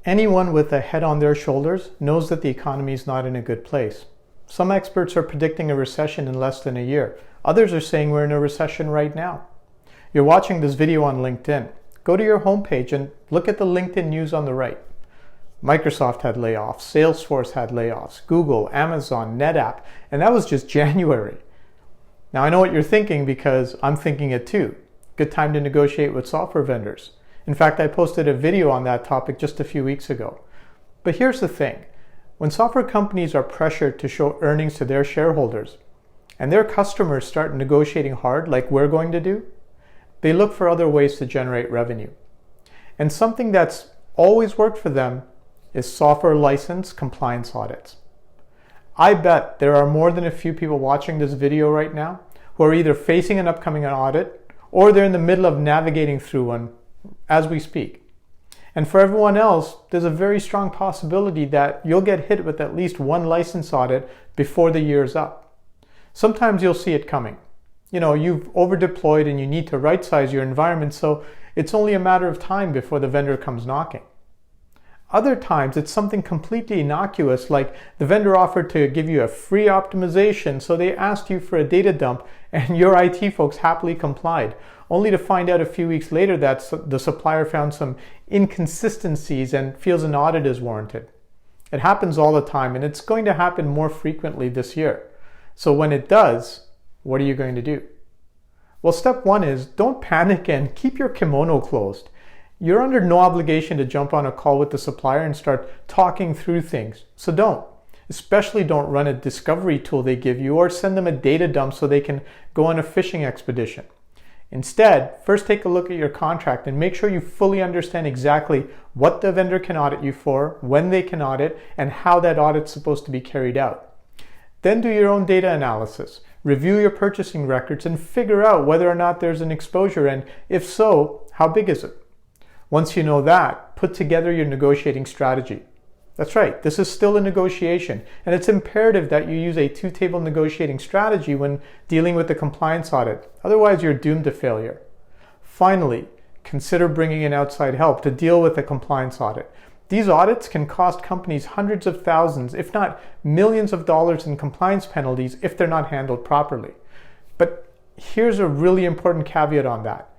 Anyone with a head on their shoulders knows that the economy is not in a good place. Some experts are predicting a recession in less than a year. Others are saying we're in a recession right now. You're watching this video on LinkedIn. Go to your homepage and look at the LinkedIn news on the right. Microsoft had layoffs, Salesforce had layoffs, Google, Amazon, NetApp, and that was just January. Now I know what you're thinking because I'm thinking it too. Good time to negotiate with software vendors. In fact, I posted a video on that topic just a few weeks ago. But here's the thing. When software companies are pressured to show earnings to their shareholders and their customers start negotiating hard like we're going to do, they look for other ways to generate revenue. And something that's always worked for them is software license compliance audits. I bet there are more than a few people watching this video right now who are either facing an upcoming audit or they're in the middle of navigating through one as we speak. And for everyone else, there's a very strong possibility that you'll get hit with at least one license audit before the year's up. Sometimes you'll see it coming. You've over-deployed and you need to right-size your environment, so it's only a matter of time before the vendor comes knocking. Other times, it's something completely innocuous, like the vendor offered to give you a free optimization, so they asked you for a data dump, and your IT folks happily complied, only to find out a few weeks later that the supplier found some inconsistencies and feels an audit is warranted. It happens all the time, and it's going to happen more frequently this year. So when it does, what are you going to do? Well, step one is don't panic and keep your kimono closed. You're under no obligation to jump on a call with the supplier and start talking through things. So don't. Especially don't run a discovery tool they give you or send them a data dump so they can go on a fishing expedition. Instead, first take a look at your contract and make sure you fully understand exactly what the vendor can audit you for, when they can audit, and how that audit's supposed to be carried out. Then do your own data analysis. Review your purchasing records and figure out whether or not there's an exposure, and if so, how big is it? Once you know that, put together your negotiating strategy. That's right, this is still a negotiation, and it's imperative that you use a two-table negotiating strategy when dealing with the compliance audit. Otherwise, you're doomed to failure. Finally, consider bringing in outside help to deal with the compliance audit. These audits can cost companies hundreds of thousands, if not millions of dollars in compliance penalties if they're not handled properly. But here's a really important caveat on that.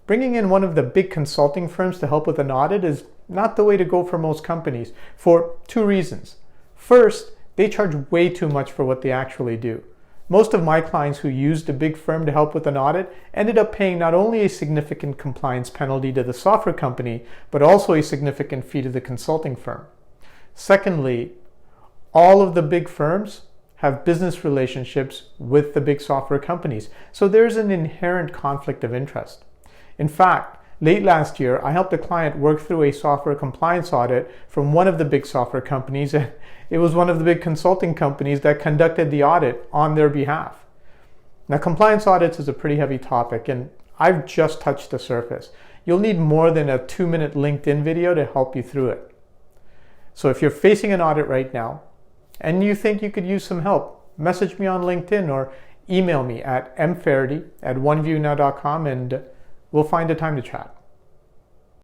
Bringing in one of the big consulting firms to help with an audit is not the way to go for most companies for two reasons. First, they charge way too much for what they actually do. Most of my clients who used a big firm to help with an audit ended up paying not only a significant compliance penalty to the software company, but also a significant fee to the consulting firm. Secondly, all of the big firms have business relationships with the big software companies, so there's an inherent conflict of interest. In fact, late last year, I helped a client work through a software compliance audit from one of the big software companies, and it was one of the big consulting companies that conducted the audit on their behalf. Now, compliance audits is a pretty heavy topic, and I've just touched the surface. You'll need more than a 2-minute LinkedIn video to help you through it. So if you're facing an audit right now, and you think you could use some help, message me on LinkedIn or email me at mfaherty@oneviewnow.com and we'll find a time to chat.